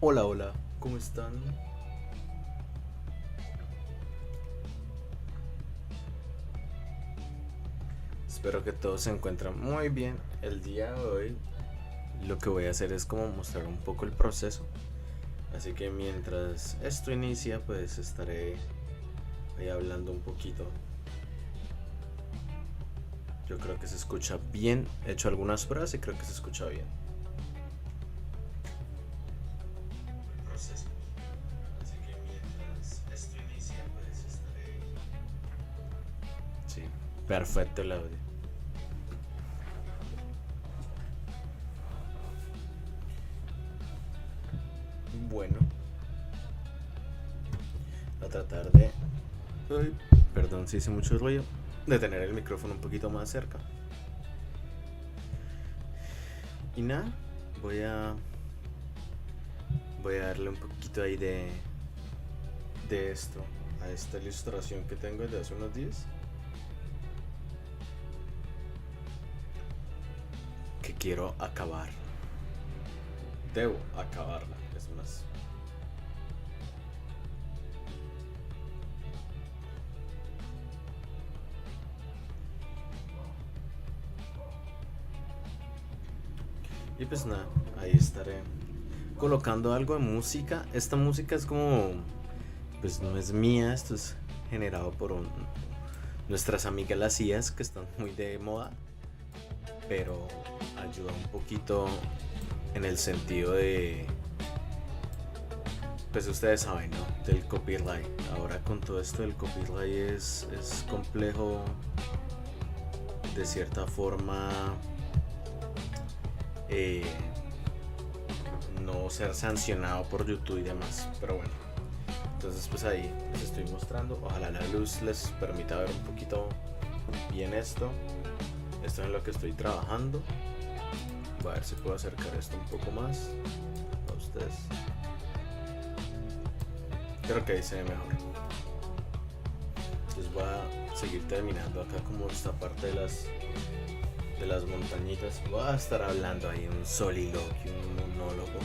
Hola, hola, ¿cómo están? Espero que todos se encuentren muy bien. El día de hoy lo que voy a hacer es como mostrar un poco el proceso. Así que mientras esto inicia, pues estaré ahí hablando un poquito. Yo creo que se escucha bien. He hecho algunas pruebas y creo que se escucha bien. Proceso. Así que mientras esto inicia, pues estaré. Sí, perfecto el audio. Bueno, a tratar de. Uy, perdón si hice mucho ruido. De tener el micrófono un poquito más cerca. Y nada, voy a. Voy a darle un poquito ahí de esto a esta ilustración que tengo desde hace unos días. Que quiero acabar. Debo acabarla, es más. Y pues nada, ahí estaré colocando algo de música. Esta música es como, pues no es mía, esto es generado por nuestras amigas las IAs que están muy de moda, pero ayuda un poquito en el sentido de, pues ustedes saben, ¿no? Del copyright. Ahora con todo esto del copyright es complejo de cierta forma eh, no ser sancionado por YouTube y demás, pero bueno, entonces pues ahí les estoy mostrando, ojalá la luz les permita ver un poquito bien esto es en lo que estoy trabajando. Voy a ver si puedo acercar esto un poco más a ustedes, creo que ahí se ve mejor. Entonces voy a seguir terminando acá como esta parte de las montañitas. Voy a estar hablando ahí un soliloquio, un monólogo.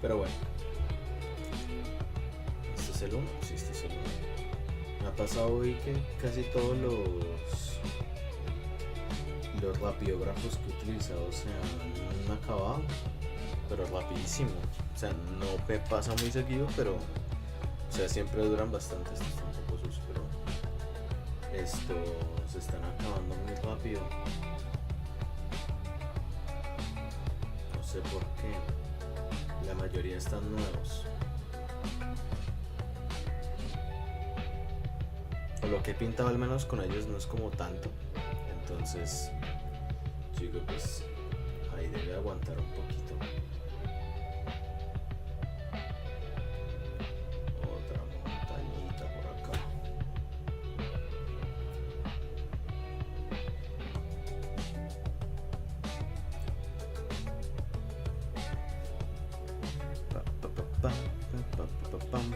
Pero bueno. ¿Este es el 1? Sí, este es el 1. Me ha pasado hoy que casi todos los rapiógrafos que he utilizado se han acabado. Pero rapidísimo. O sea, no me pasa muy seguido, pero o sea, siempre duran bastante. Estos están un poco sucios, pero estos se están acabando muy rápido. No sé por qué. La mayoría están nuevos. O lo que he pintado al menos con ellos no es como tanto. Entonces, digo, pues ahí debe aguantar un poquito. Otra montañita por acá. Pa, pa, pa, pa, pa, pa, pa, pam,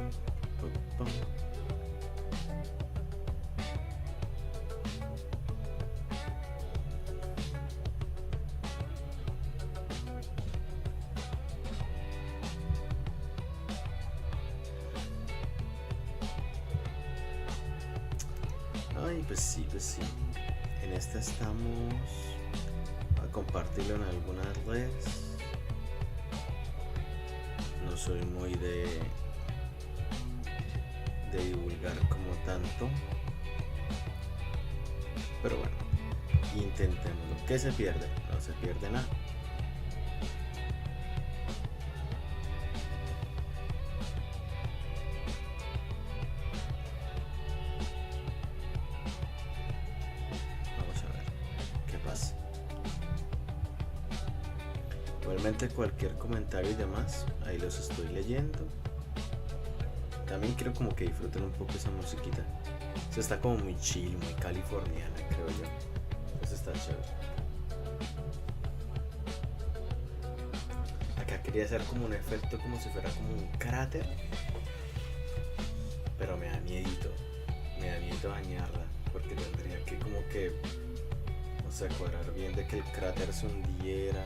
pa, pam. Ay, pues sí, pues sí. En esta estamos. A compartirlo en algunas redes. No soy muy de divulgar como tanto. Pero bueno, intentémoslo. ¿Qué se pierde? No se pierde nada. Vamos a ver qué pasa. Igualmente cualquier comentario y demás, ahí los estoy leyendo. También quiero como que disfruten un poco esa musiquita. O sea, está como muy chill, muy californiana, creo yo. Eso está chévere. Acá quería hacer como un efecto como si fuera como un cráter. Pero me da miedito. Me da miedo dañarla. Porque tendría que como que, o sea, cuadrar bien de que el cráter se hundiera.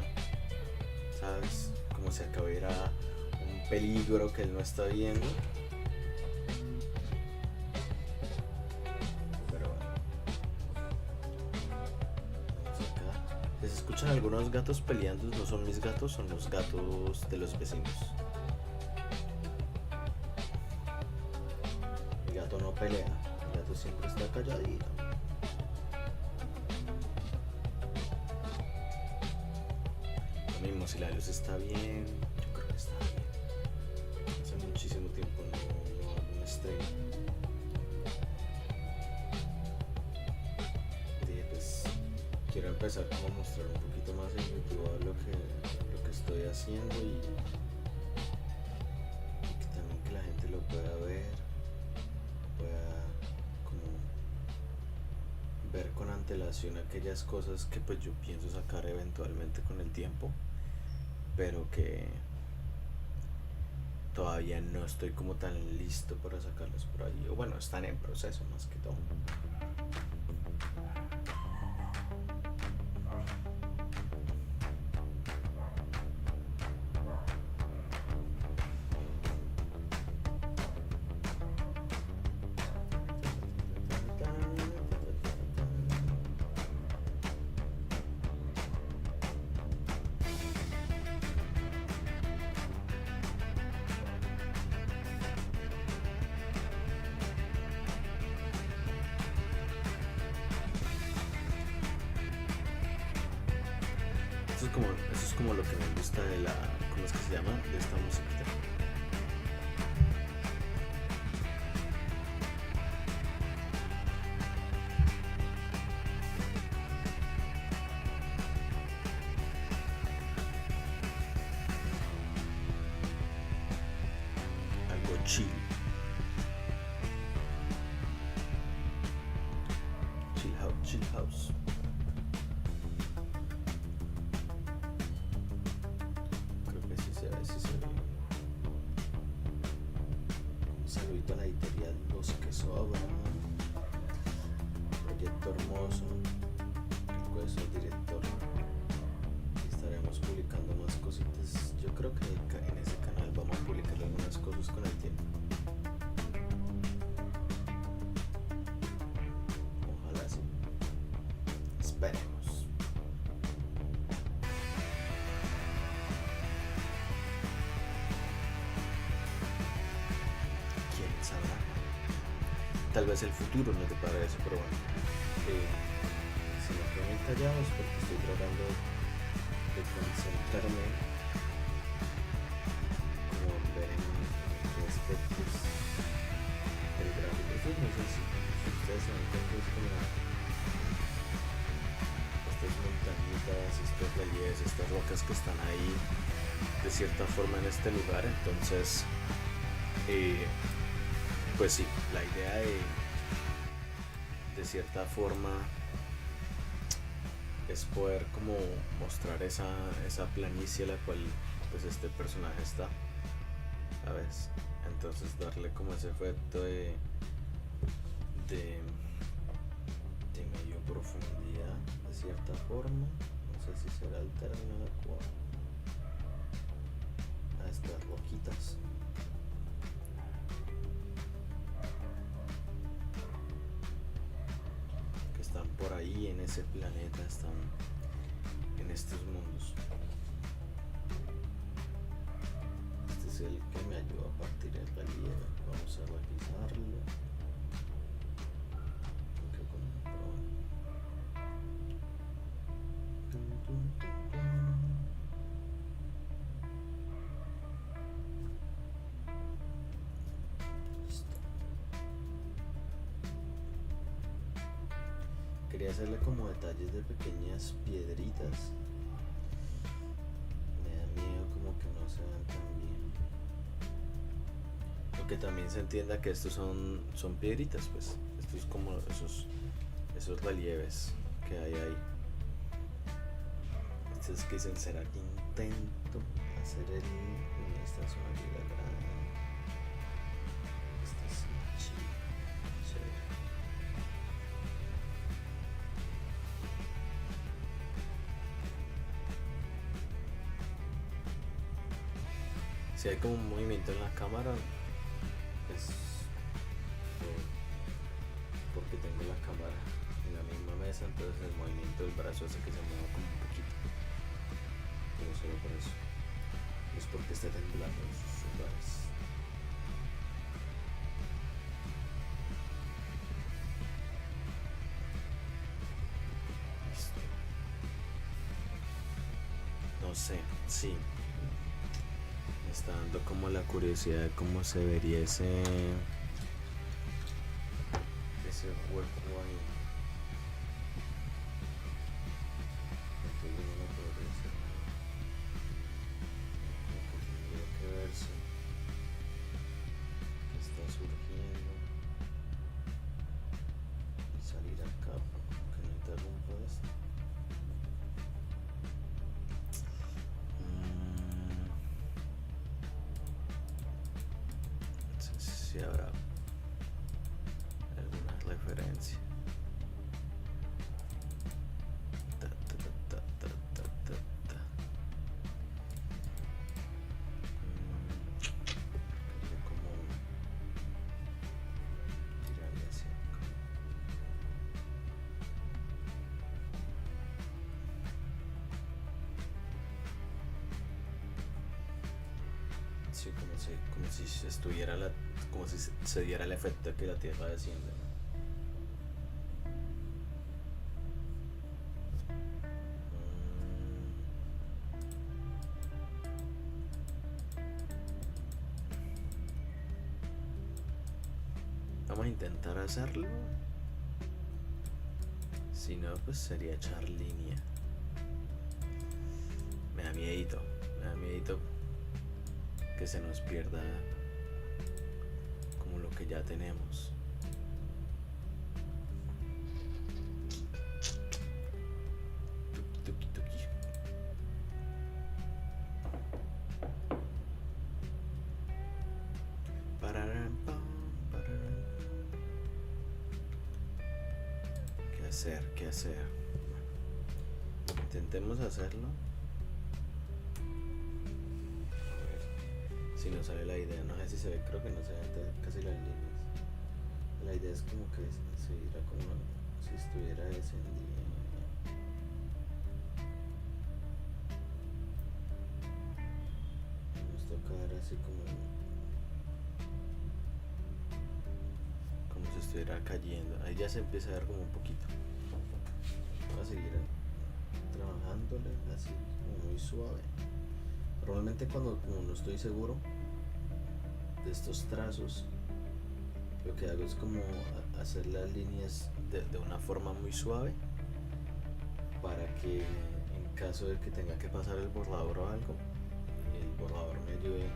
¿sabes? Como si acá hubiera un peligro que él no está viendo. Pero bueno, vamos acá. Si se escuchan algunos gatos peleando, no son mis gatos, son los gatos de los vecinos. Mi gato no pelea, mi gato siempre está calladito. Lo mismo, si la luz está bien, yo creo que está bien. Hace muchísimo tiempo no hago un stream. Dije, pues quiero empezar como a mostrar un poquito más en YouTube lo que estoy haciendo y que también que la gente lo pueda ver, pueda como ver con antelación aquellas cosas que pues yo pienso sacar eventualmente con el tiempo, pero que todavía no estoy como tan listo para sacarlos por ahí, o bueno, están en proceso más que todo. Eso es como lo que me gusta de la, ¿cómo es que se llama? De esta musiquita. Algo chill. Chill house. A la editorial Los que Sobran, Proyecto Hermoso, el juez el director, y estaremos publicando más cositas. Yo creo que en ese canal vamos a publicar algunas cosas con el tiempo. Ojalá sí. Esperemos. Tal vez el futuro no te parece, pero bueno, si me quedo muy callado es porque estoy tratando de concentrarme, como ver en qué aspectos del gráfico. Eso no sé si ustedes se dan cuenta, es como estas montañitas, estos relieves, estas rocas que están ahí de cierta forma en este lugar. Entonces pues sí, la idea de cierta forma es poder como mostrar esa planicie a la cual pues este personaje está, ¿sabes? Entonces darle como ese efecto de medio profundidad de cierta forma. No sé si será el término adecuado a estas roquitas. Están por ahí en ese planeta, están en estos mundos. Este es el que me ayuda a partir el relieve. Vamos a revisarlo. Quería hacerle como detalles de pequeñas piedritas. Me da miedo como que no se vean tan bien. O que también se entienda que estos son piedritas, pues. Esto es como esos relieves que hay ahí. Estos que dicen, ¿será que intento hacer esta zona de la grana? Esta es chévere. Si hay como un movimiento en la cámara, es porque tengo la cámara en la misma mesa, entonces el movimiento del brazo hace que se mueva como un poquito. Pero solo por eso. No es porque esté temblando en sus lugares. Listo. No sé, sí. Me está dando como la curiosidad de cómo se vería ese hueco ahí. Entonces no podría ser. Tendría que verse que está surgiendo y salir acá para que no interrumpa esto. No sé si habrá alguna referencia. Sí, como si estuviera como si se diera el efecto de que la Tierra desciende, ¿no? Vamos a intentar hacerlo. Si no, pues sería echar línea. Me da miedito que se nos pierda como lo que ya tenemos. Tuki, tuki. Pararán, pam, pararán. ¿Qué hacer? Intentemos hacerlo. Si no sale la idea, no sé si se ve, creo que no se ven casi las líneas. La idea es como que se viera como si estuviera descendiendo. Nos toca ver así como si estuviera cayendo. Ahí ya se empieza a ver como un poquito. Voy a seguir trabajándole así como muy suave. Probablemente cuando no estoy seguro de estos trazos, lo que hago es como hacer las líneas de una forma muy suave para que en caso de que tenga que pasar el borrador o algo, el borrador me ayude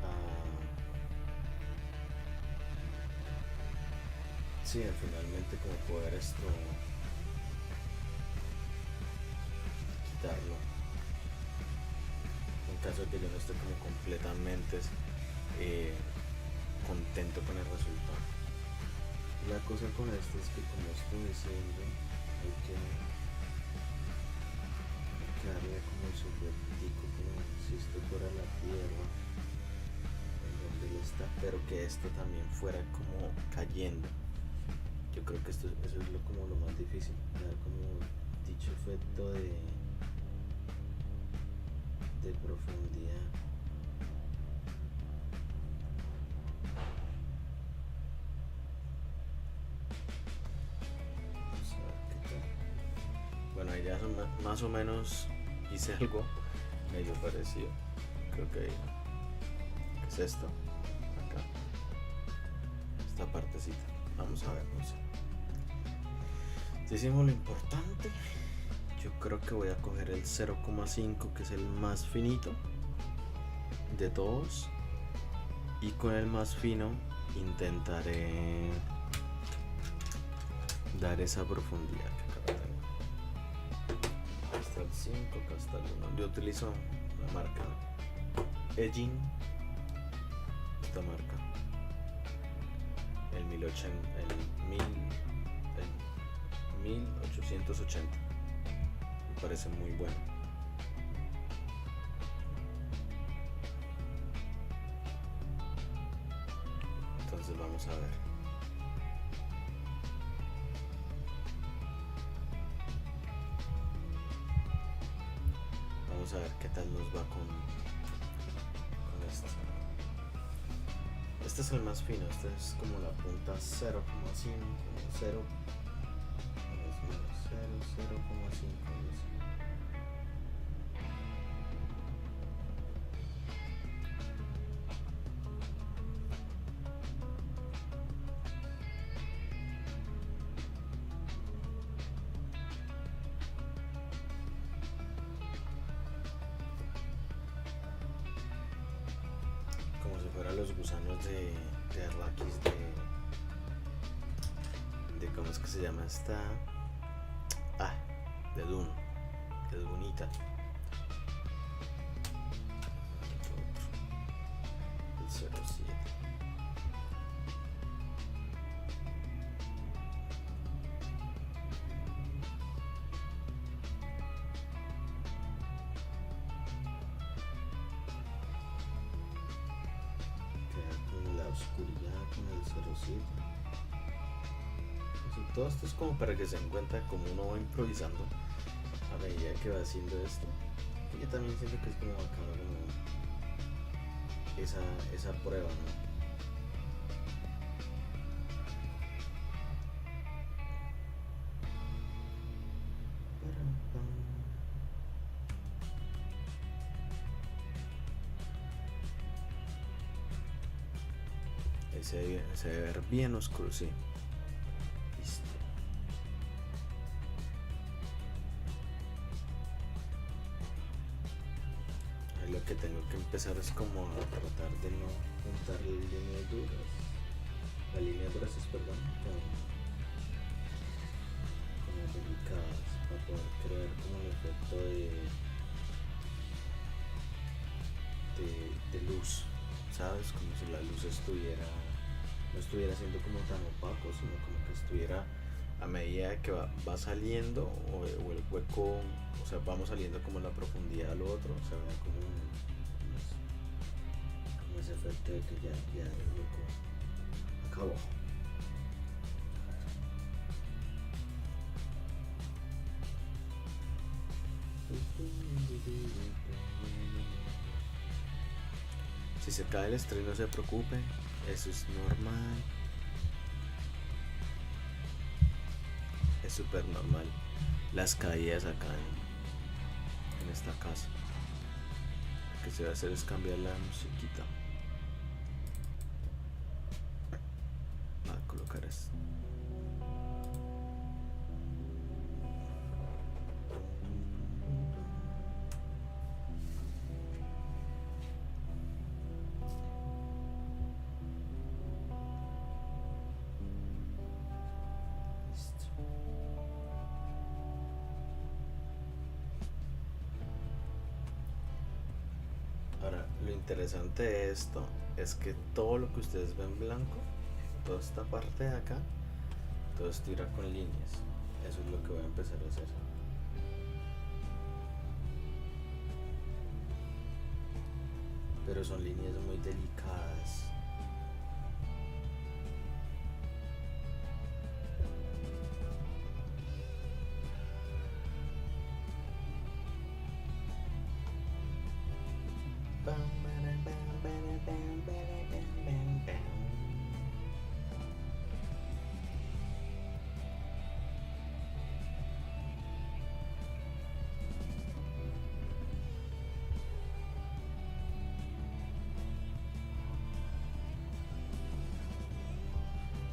a finalmente como poder quitarlo. En caso de que yo no esté como completamente contento con el resultado. La cosa con esto es que como estoy diciendo, hay que darle como su vertico, como si esto fuera la tierra en donde él está, pero que esto también fuera como cayendo. Yo creo que eso es como lo más difícil, dar como dicho efecto de profundidad. Vamos a ver qué tal. Bueno, ahí ya más o menos hice algo medio parecido. Creo que es esto, acá, esta partecita. Vamos a ver, no sé. Si hicimos lo importante, yo creo que voy a coger el 0,5, que es el más finito de todos, y con el más fino intentaré dar esa profundidad que acá tengo. Acá está el 5, acá está el 1. Yo utilizo la marca Edging, esta marca, el 1880. Me parece muy bueno. Vamos a ver. Vamos a ver qué tal nos va con esto. Este es el más fino, este es como la punta 0,5, 0, 0,5. Como si fueran los gusanos de Arrakis de ¿cómo es que se llama esta? Ah, de Dune, de Dunita. El 07. La oscuridad con el 07. Todo esto es como para que se den cuenta como uno va improvisando a medida que va haciendo esto. Y yo también siento que es como bacano como esa prueba, ¿no? Se debe ver bien oscuro, sí. Listo. Ahí lo que tengo que empezar es como a tratar de no juntar líneas duras. Las líneas gruesas, perdón, como delicadas para poder crear como el efecto de luz, ¿sabes? Como si la luz no estuviera siendo como tan opaco, sino como que estuviera a medida que va saliendo o el hueco, o sea, vamos saliendo como en la profundidad al otro, o sea, como ese efecto de que ya el hueco acabó. Si se cae el estrés, no se preocupe, eso es normal. Es súper normal las caídas acá en esta casa. Lo que se va a hacer es cambiar la musiquita. Voy a colocar esto. Ahora, lo interesante de esto es que todo lo que ustedes ven blanco, toda esta parte de acá, todo esto irá con líneas. Eso es lo que voy a empezar a hacer. Pero son líneas muy delicadas.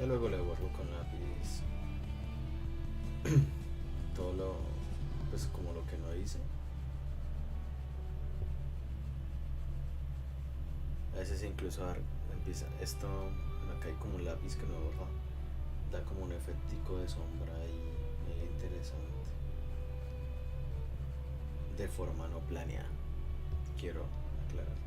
Y luego le borro con lápiz todo lo, pues como lo que no hice. A veces incluso empieza esto, acá hay como un lápiz que no borra, da como un efectico de sombra y medio interesante, de forma no planeada, quiero aclarar.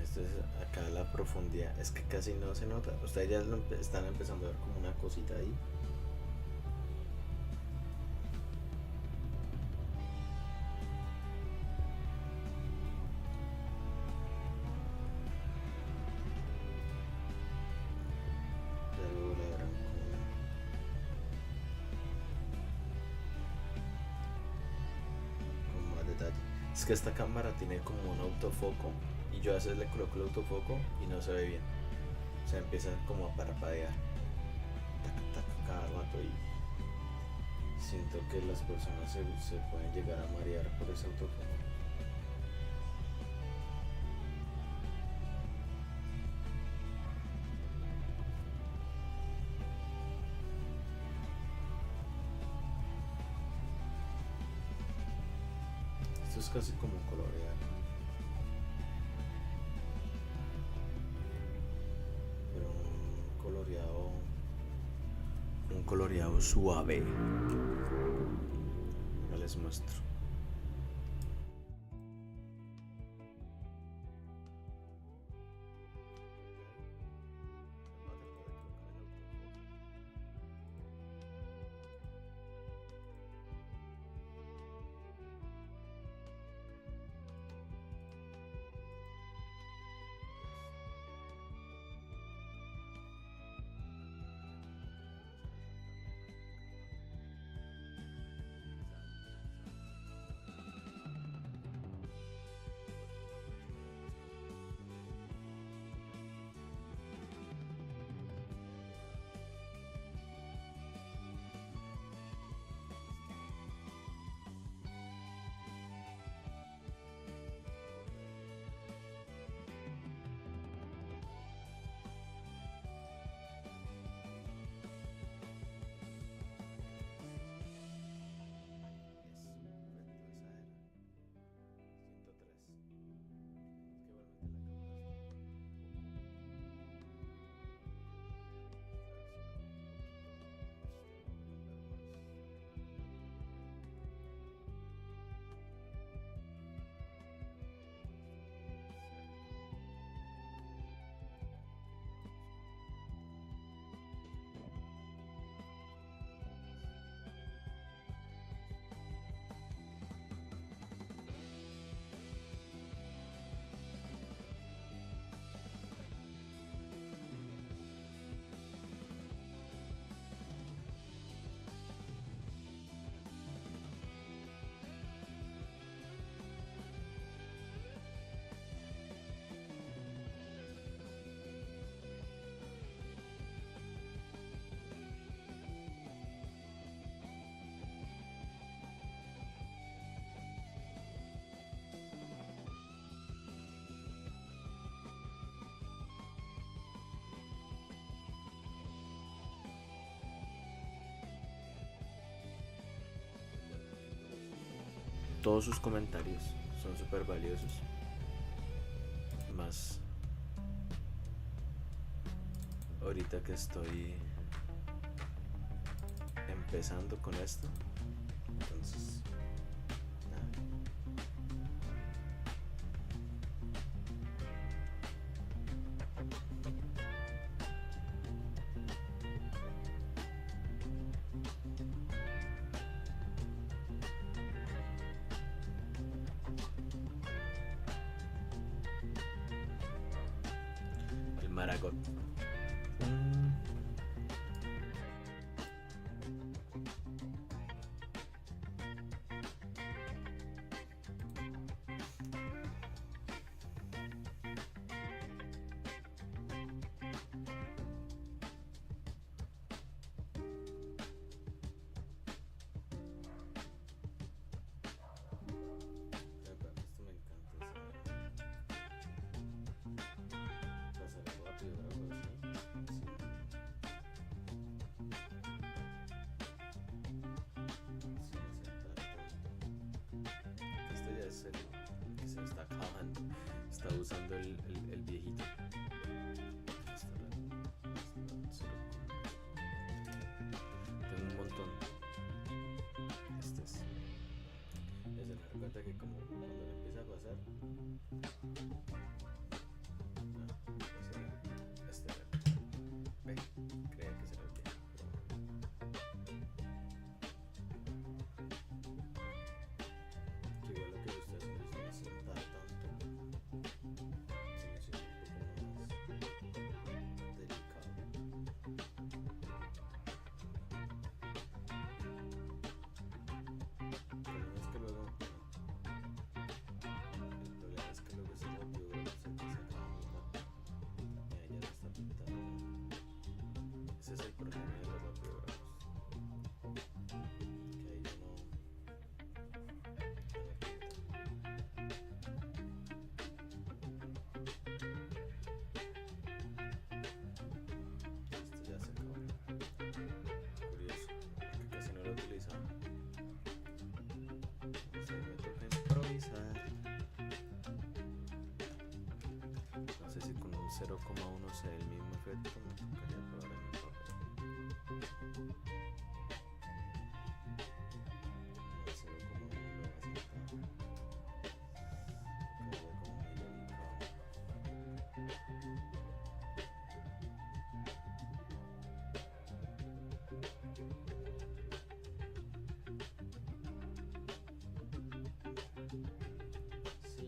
Esto es acá la profundidad es que casi no se nota. Ustedes ya están empezando a ver como una cosita ahí. Es que esta cámara tiene como un autofoco y yo a veces le coloco el autofoco y no se ve bien. O sea, empieza como a parpadear cada rato y siento que las personas se pueden llegar a marear por ese autofoco. Esto es casi como colorear. Pero un coloreado suave. Ya les muestro. Todos sus comentarios son súper valiosos. Más ahorita que estoy empezando con esto. Entonces, nada. El Maragot. Que se está acabando. Está usando el viejito. Tengo un montón. Este es. Ya se me da cuenta que como cuando le empieza a pasar. No, 0,1 sea el mismo efecto, me tocaría probar en el papel. El 0,1 lo va a sentar. Tocaría como muy delicado. Sí.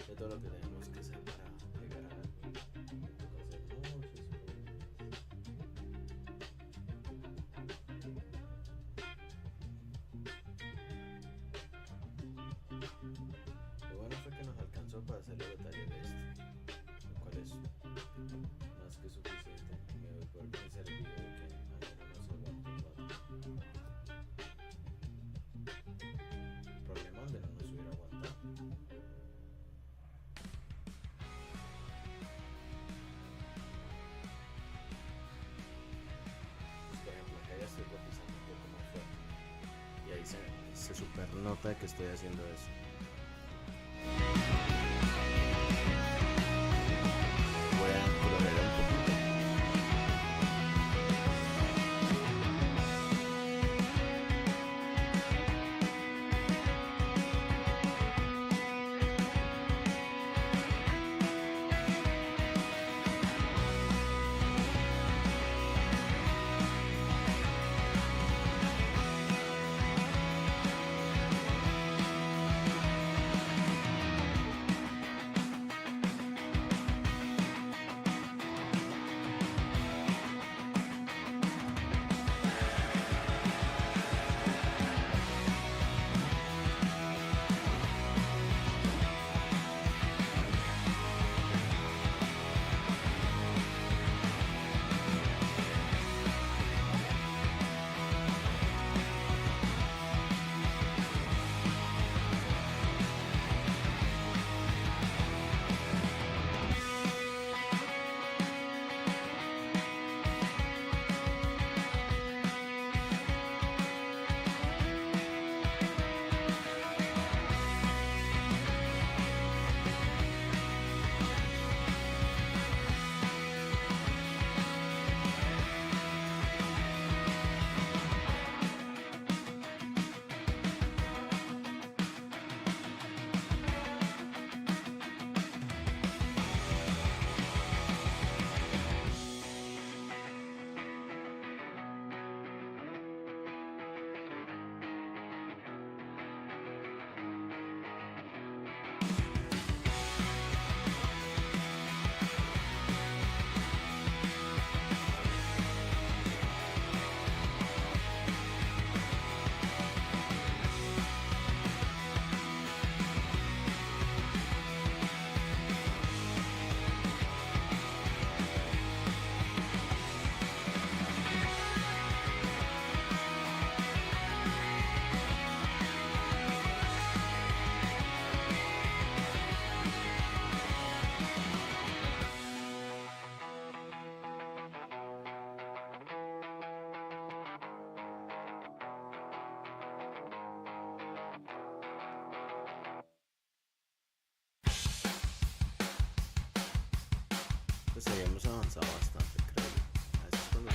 De todo lo que tenemos que hacer para llegar a algo. Toca hacer muchos esfuerzos. Lo bueno fue que nos alcanzó para hacer el detalle de esto, lo cual es más que suficiente. Me doy por bien servido de que alguien no se aguante un rato. Problema donde no nos hubiera aguantado. Pues por ejemplo, acá ya estoy tapizando un poco más fuerte. Y ahí se super nota que estoy haciendo eso. Voy a colorear un poquito. Pues habíamos avanzado bastante, creo. A veces cuando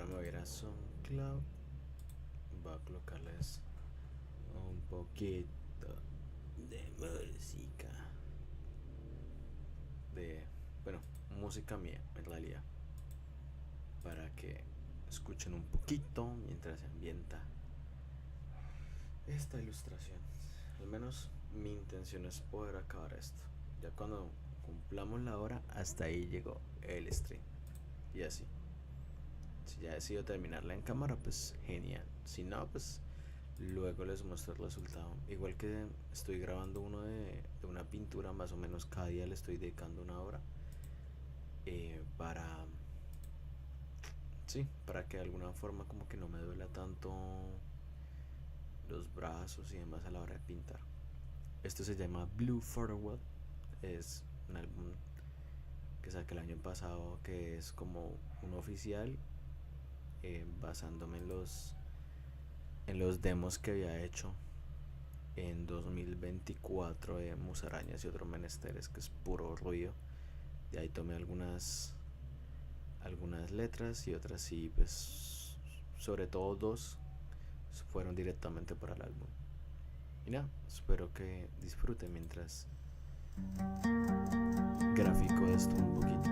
me voy a ir a SoundCloud. Voy a colocarles un poquito de música. Bueno, música mía en realidad. Para que escuchen un poquito mientras se ambienta esta ilustración. Al menos mi intención es poder acabar esto. Ya cuando cumplamos la hora, hasta ahí llegó el stream. Y así. Si ya decido terminarla en cámara, pues genial. Si no, pues luego les muestro el resultado. Igual que estoy grabando uno de una pintura, más o menos cada día le estoy dedicando una hora. Para que de alguna forma como que no me duela tanto los brazos y demás a la hora de pintar. Esto se llama Blue Photowell. Es un álbum que saqué el año pasado, que es como un oficial, basándome en los demos que había hecho en 2024 de Musarañas y otros menesteres, que es puro ruido. De ahí tomé algunas letras y otras sí, pues sobre todo dos fueron directamente para el álbum. Y nada, espero que disfruten mientras grafico esto un poquito.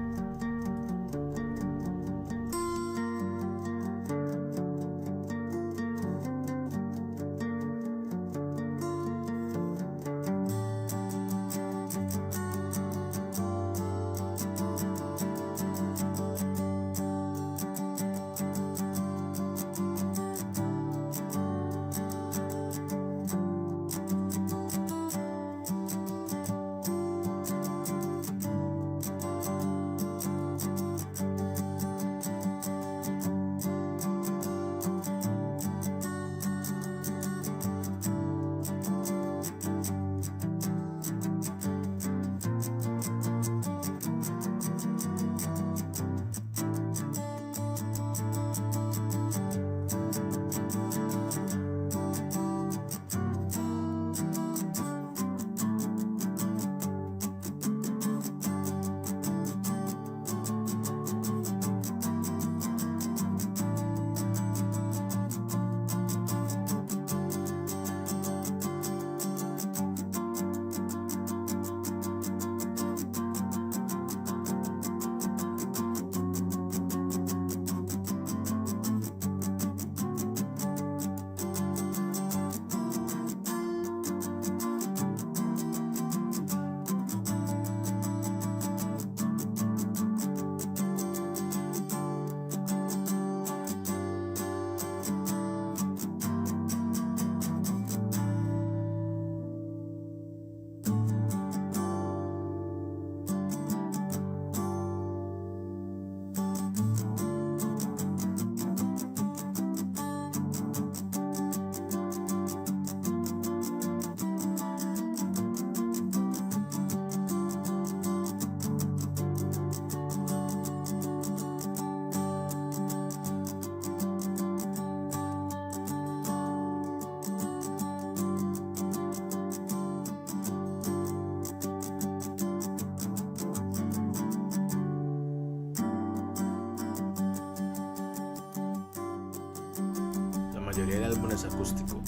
La mayoría del álbum es acústico.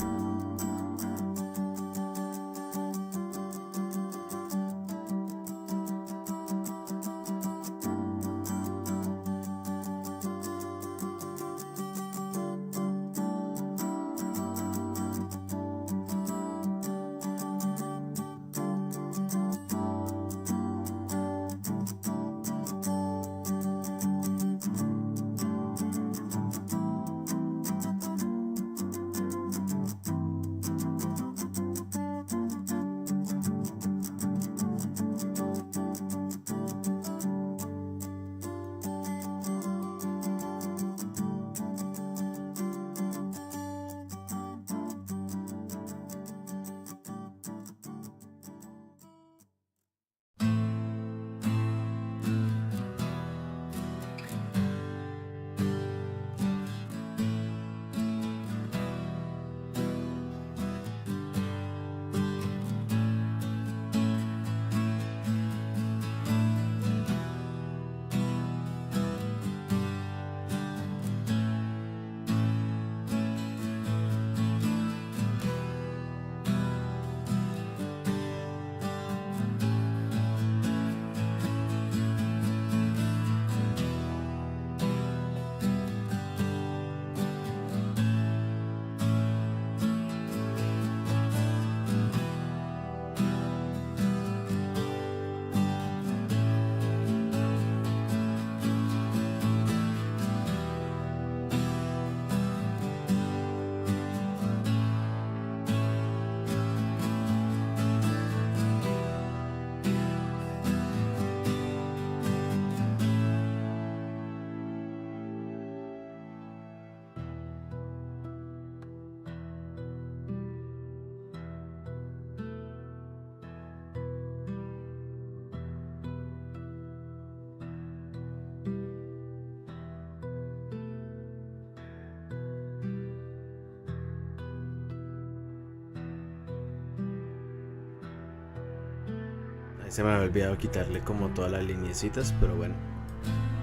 Ahí se me había olvidado quitarle como todas las lineecitas, pero bueno,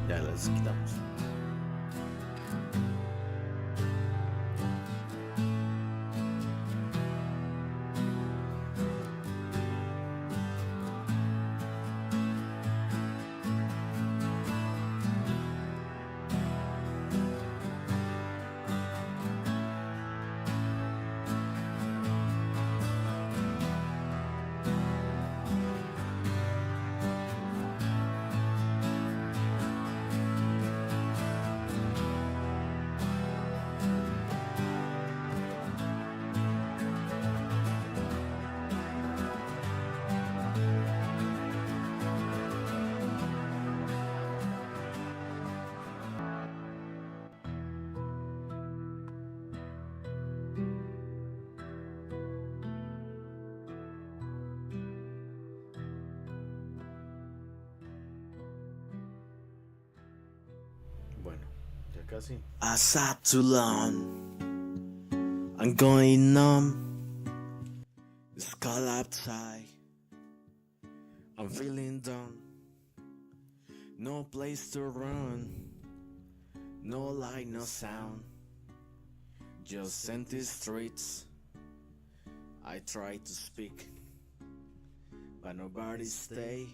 ya las quitamos. Bueno, ya casi. I sat too long. I'm going numb. It's cold outside. I'm feeling done. No place to run. No light, no sound. Just empty streets. I try to speak, but nobody stay.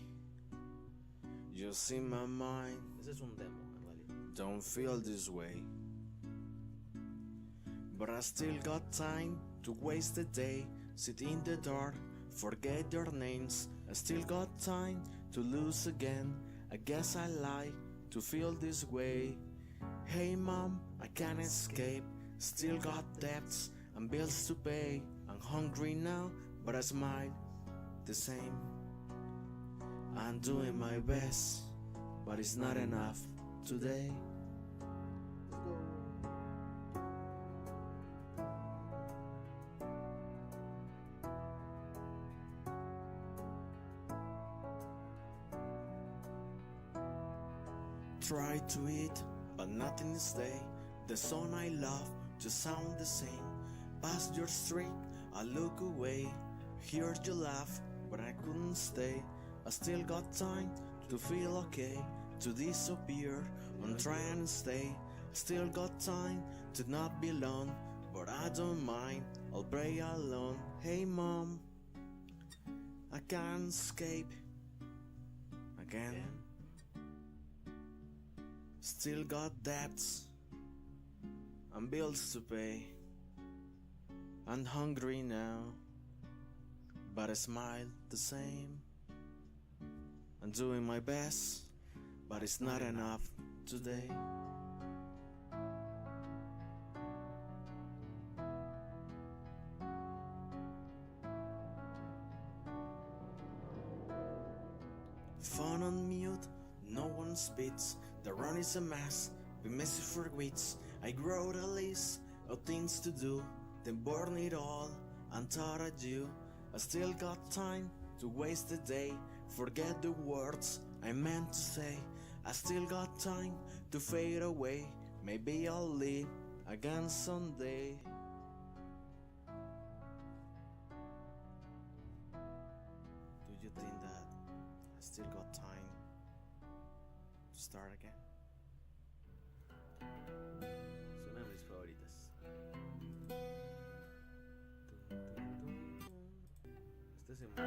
Just in my mind. Ese es un demo, en realidad. Don't feel this way. But I still got time to waste the day. Sit in the dark, forget their names. I still got time to lose again. I guess I lie to feel this way. Hey mom, I can't escape. Still got debts and bills to pay. I'm hungry now, but I smile the same. I'm doing my best, but it's not enough today. Try to eat, but nothing is there. The song I love just sound the same. Past your street, I look away. Hear you laugh, but I couldn't stay. I still got time to feel okay, to disappear and try and stay. Still got time to not be alone, but I don't mind, I'll pray alone. Hey mom, I can't escape again. Still got debts and bills to pay. I'm hungry now, but I smile the same. I'm doing my best, but it's not enough today. Phone on mute, no one speaks. The run is a mess, we miss it for weeks. I wrote a list of things to do, then burn it all and thought I do. I still got time to waste the day. Forget the words I meant to say. I still got time to fade away. Maybe I'll live again someday. Do you think that I still got time to start again? Es una de mis favoritas. Este se me...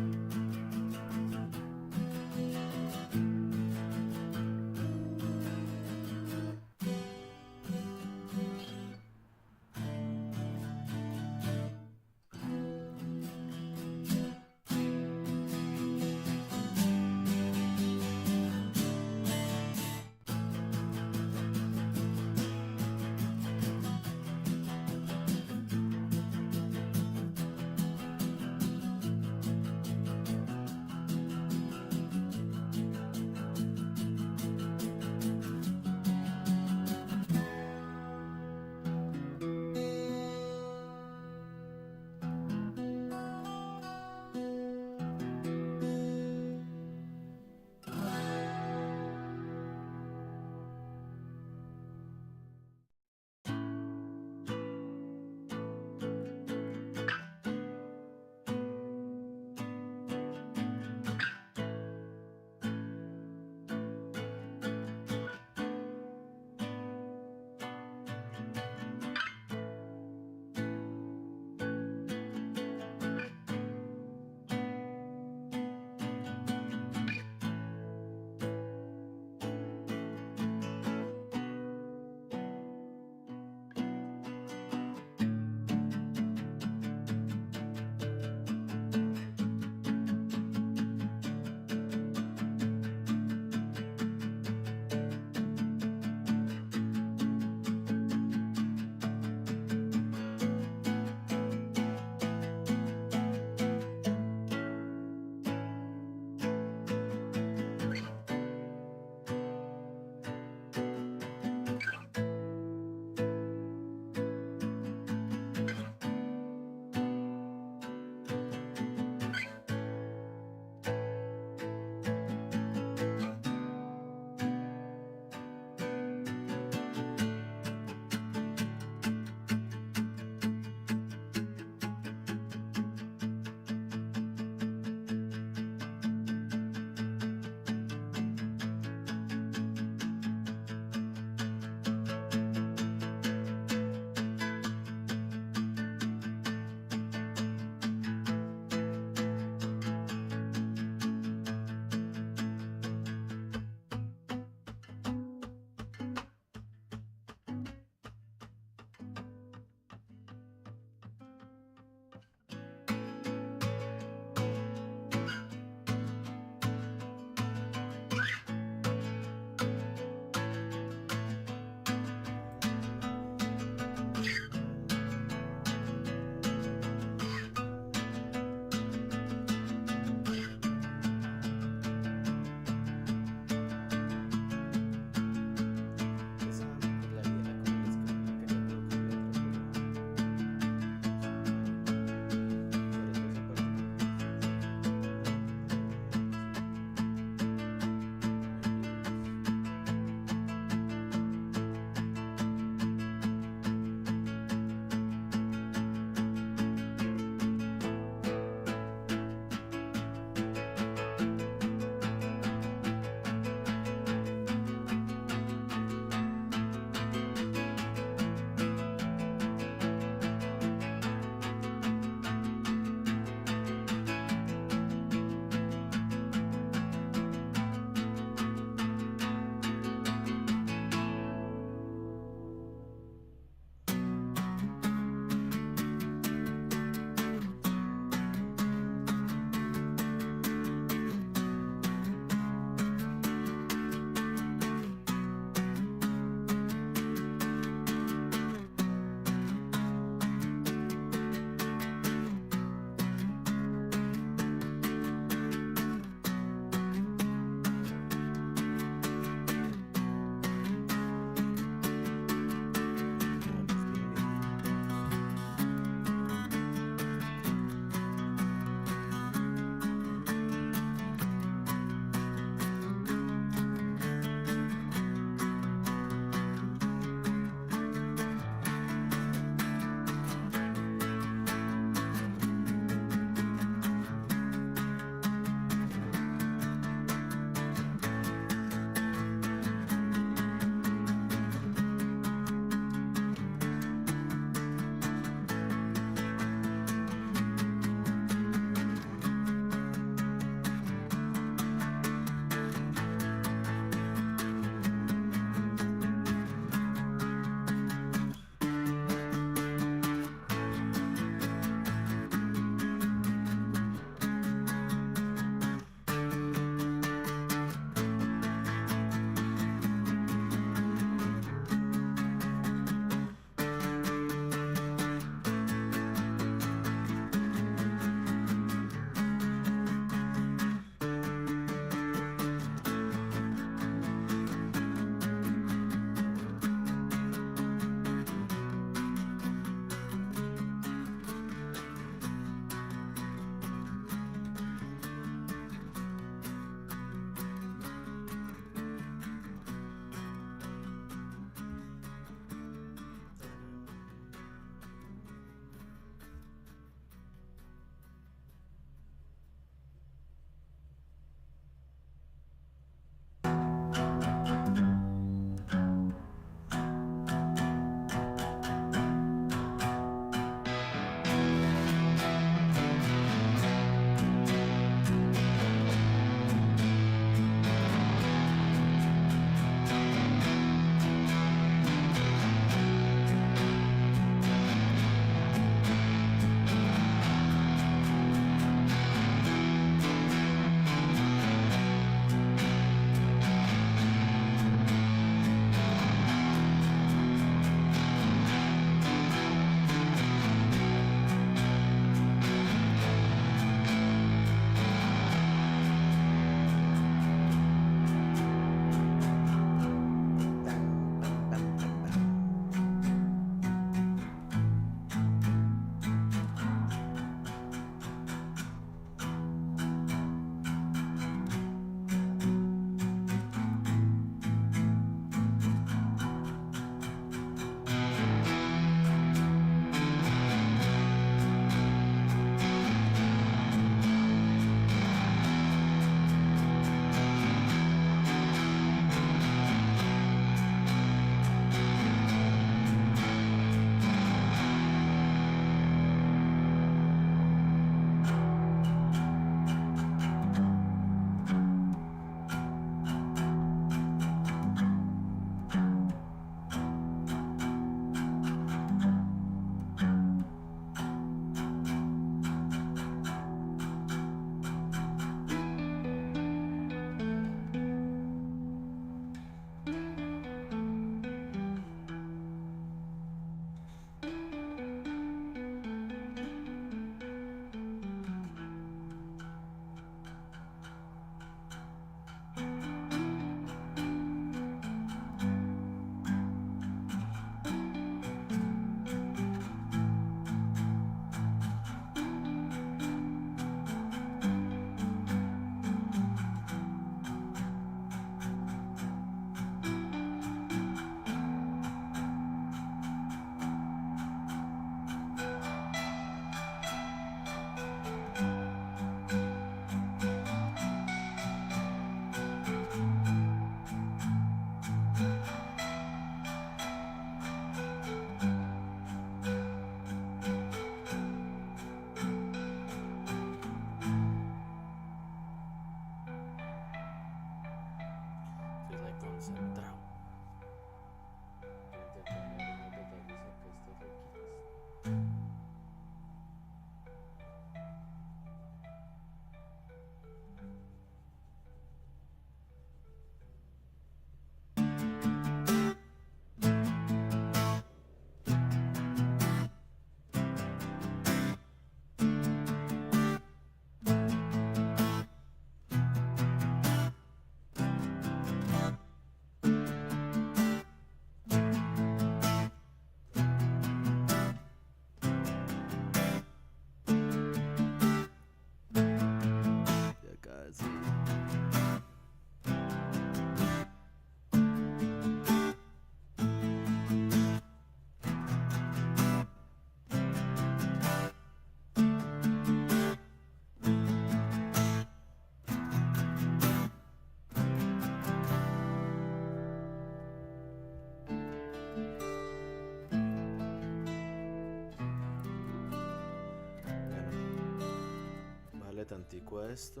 tantico a esto,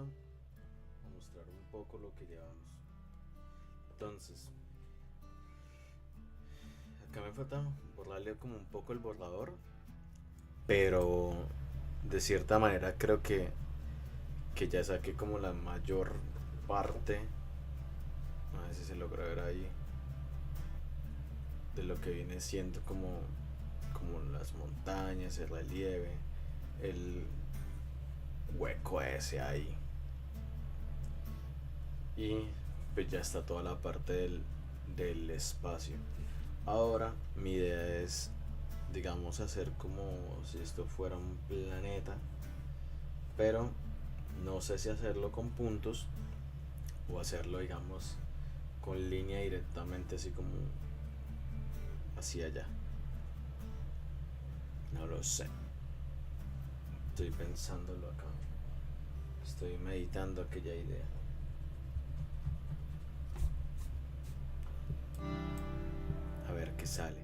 a mostrar un poco lo que llevamos. Entonces, acá me falta borrarle como un poco el borrador, pero de cierta manera creo que ya saqué como la mayor parte, a ver si se logra ver ahí, de lo que viene siendo como las montañas, el relieve, el hueco ese ahí. Y pues ya está toda la parte del espacio. Ahora mi idea es, digamos, hacer como si esto fuera un planeta, pero no sé si hacerlo con puntos o hacerlo, digamos, con línea directamente, así como hacia allá. No lo sé. Estoy pensándolo acá. Estoy meditando aquella idea. A ver qué sale.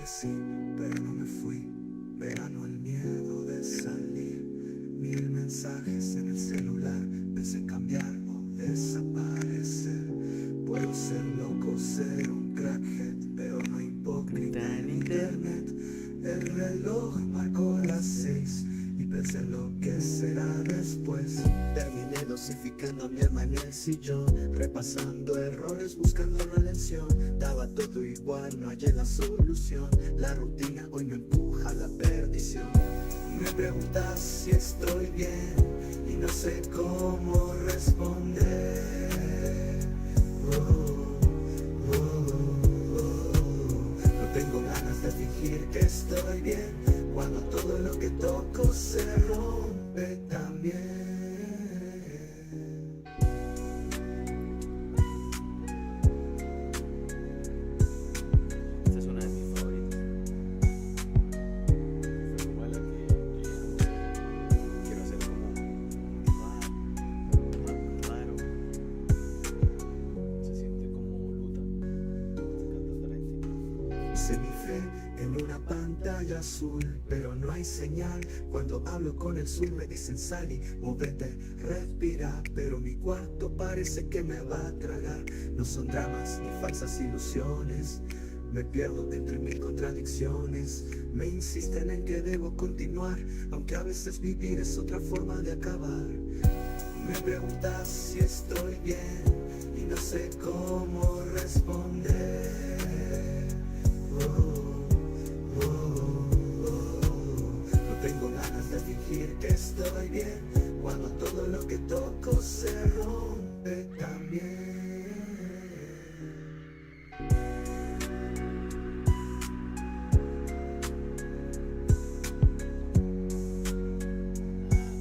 Sí, pero no me fui. Verano, el miedo de salir. 1000 mensajes en el celular. Pensé cambiar o desaparecer. Puedo ser loco, ser un crackhead, pero no hipócrita en internet. El reloj marcó las 6 y pensé en lo que será después. Terminé dosificando a mi alma en el sillón, repasando errores, buscando redención. Daba todo igual, no hallé la solución. La rutina hoy me empuja a la perdición. Me preguntas si estoy bien y no sé cómo responder. No tengo ganas de fingir que estoy bien cuando todo lo que toco se rompe también. Esta es una de mis favoritas. Fue como la que quiero hacer como un rap raro. Se siente como luta. Se canta Tarantino. Se mi fe en una pantalla azul, pero no hay señal. Cuando hablo con el sur me dicen Sally, móvete, respira. Pero mi cuarto parece que me va a tragar. No son dramas ni falsas ilusiones. Me pierdo dentro de mil contradicciones. Me insisten en que debo continuar, aunque a veces vivir es otra forma de acabar. Me preguntas si estoy bien y no sé cómo responder. No tengo ganas de fingir que estoy bien cuando todo lo que toco se rompe también.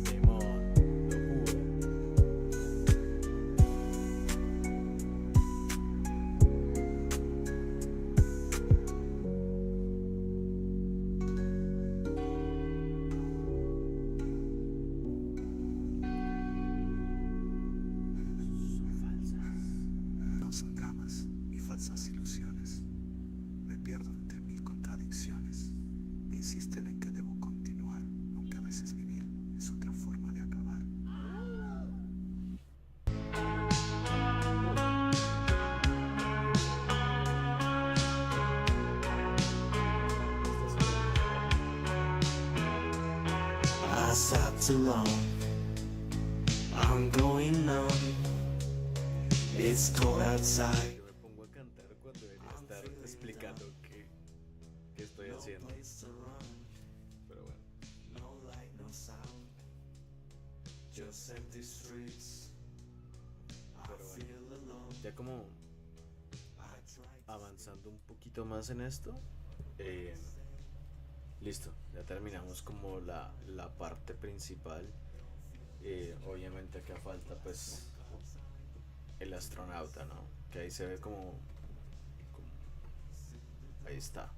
Demon, locura. Son falsas. No son dramas ni falsas ilusiones. Me pierdo entre mil contradicciones. Me insisten en que debo continuar, aunque a veces vivir es otra forma de acabar. I sat too long. I'm going on. It's cold outside. Yo me pongo a cantar cuando debería estar explicando qué estoy No haciendo. place to run, Pero bueno, no light, no sound, just empty streets. I Pero bueno. feel alone. ya como I tried to avanzando un poquito más en esto, eh, listo, ya terminamos como la parte principal. Obviamente acá falta pues el astronauta, ¿no? Que ahí se ve ahí está.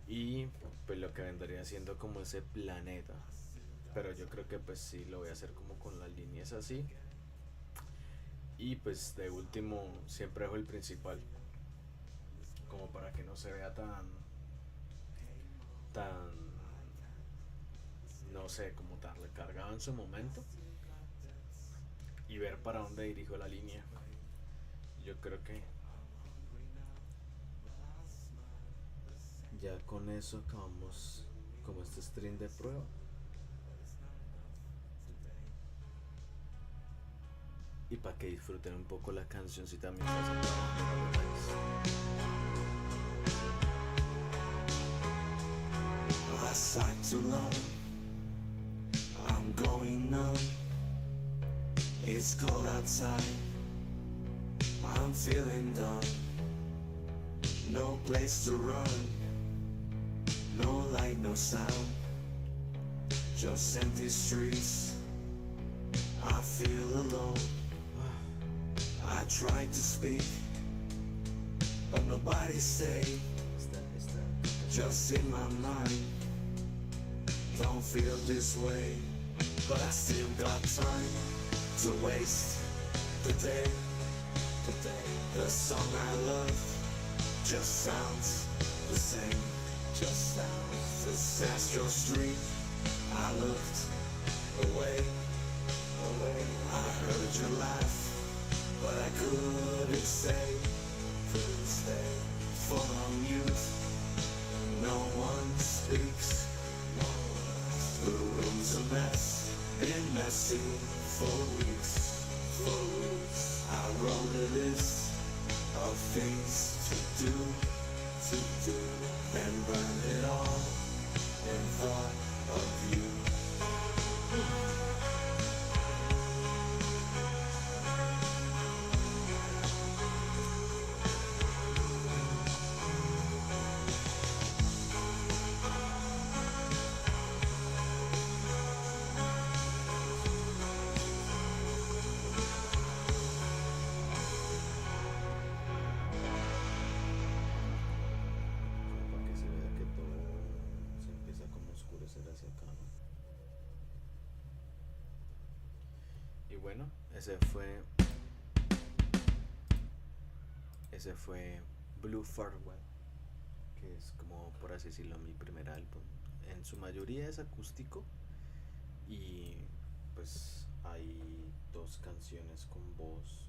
Y pues lo que vendría siendo como ese planeta. Pero yo creo que pues sí lo voy a hacer como con las líneas así. Y pues de último siempre dejo el principal. Como para que no se vea tan, no sé, como tan recargado en su momento. Y ver para dónde dirijo la línea. Yo creo que ya con eso acabamos como este stream de prueba. Y para que disfruten un poco la cancioncita mientras I sighed too long. I'm going numb. It's cold outside. I'm feeling dumb. No place to run. No light, no sound. Just empty streets. I feel alone. I tried to speak, but nobody stayed. Just in my mind. Don't feel this way, but I still got time to waste the day. The song I love just sounds the same. Just sounds the same. Astral Street. I looked away. I heard you laugh, but I couldn't stay. For mute. No one speaks. The room's a mess, been messy for weeks. I wrote a list of things to do, and burned it all in thought of you. para que se vea que todo se empieza como a oscurecer hacia acá, ¿no? Y bueno, ese fue Blue Farewell, que es como por así decirlo mi primer álbum. En su mayoría es acústico y pues hay dos canciones con voz.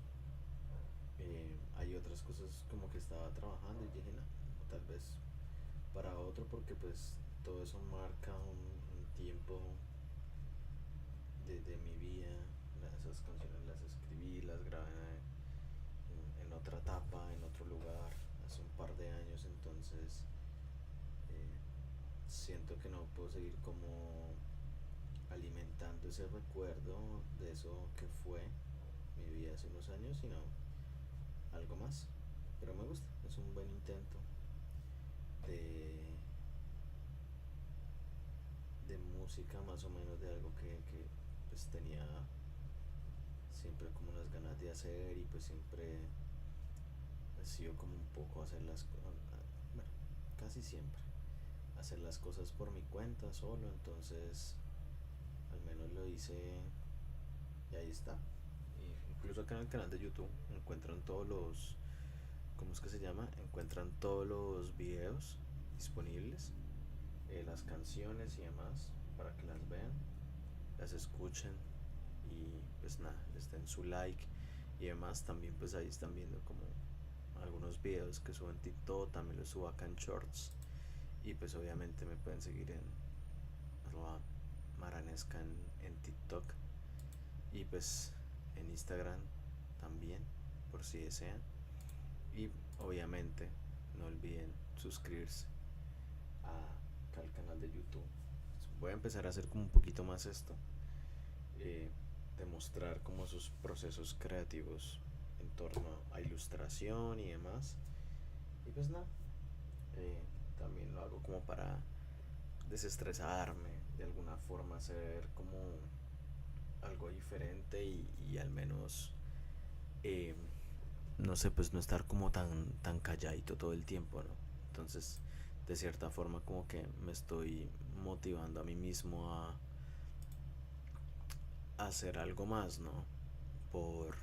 Hay otras cosas como que estaba trabajando y dije, no, tal vez para otro, porque pues todo eso marca un tiempo de mi vida. Esas canciones las escribí, las grabé en otra etapa, en otro lugar, hace un par de años. Entonces siento que no puedo seguir como alimentando ese recuerdo de eso que fue mi vida hace unos años, sino algo más. Pero me gusta, es un buen intento de música, más o menos de algo que pues tenía siempre como unas ganas de hacer. Y pues siempre ha sido como un poco hacer las cosas, bueno, casi siempre hacer las cosas por mi cuenta solo. Entonces al menos lo hice y ahí está. Y incluso acá en el canal de YouTube encuentran todos los, ¿cómo es que se llama? Encuentran todos los videos disponibles, las canciones y demás, para que las vean, las escuchen y pues nada, les den su like y demás. También pues ahí están viendo como algunos videos que subo en TikTok, también los subo acá en Shorts. Y pues obviamente me pueden seguir en @maranesca en TikTok, y pues en Instagram también. por si desean. Y obviamente no olviden suscribirse al canal de YouTube. Voy a empezar a hacer como un poquito más esto, eh, demostrar como sus procesos creativos en torno a ilustración y demás. Y pues nada, eh, también lo hago como para desestresarme, de alguna forma hacer como algo diferente y al menos, eh, no sé, pues no estar como tan calladito todo el tiempo, ¿no? Entonces, de cierta forma como que me estoy motivando a mí mismo a hacer algo más, ¿no? Por,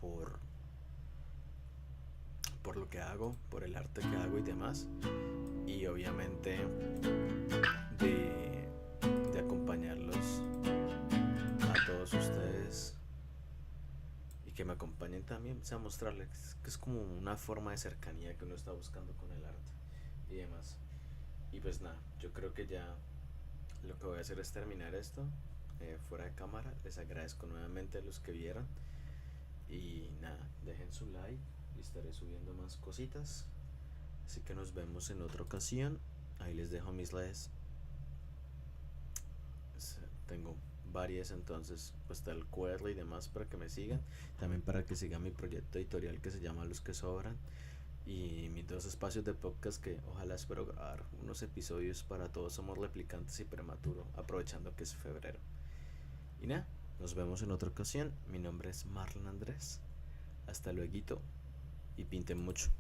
por, por lo que hago, por el arte que hago y demás. Y obviamente de, de acompañarlos a todos ustedes y que me acompañen también, o sea, mostrarles que es como una forma de cercanía que uno está buscando con el arte y demás. Y pues nada, yo creo que ya lo que voy a hacer es terminar esto, fuera de cámara. Les agradezco nuevamente a los que vieron. Y nada, dejen su like y estaré subiendo más cositas. Así que nos vemos en otra ocasión. Ahí les dejo mis redes. Tengo varias, entonces pues está el QR y demás para que me sigan. También para que sigan mi proyecto editorial que se llama Los que Sobran. Y mis dos espacios de podcast que ojalá espero grabar unos episodios para Todos Somos Replicantes y Prematuro, aprovechando que es febrero. Y nada, nos vemos en otra ocasión. Mi nombre es Marlon Andrés. Hasta luego y pinten mucho.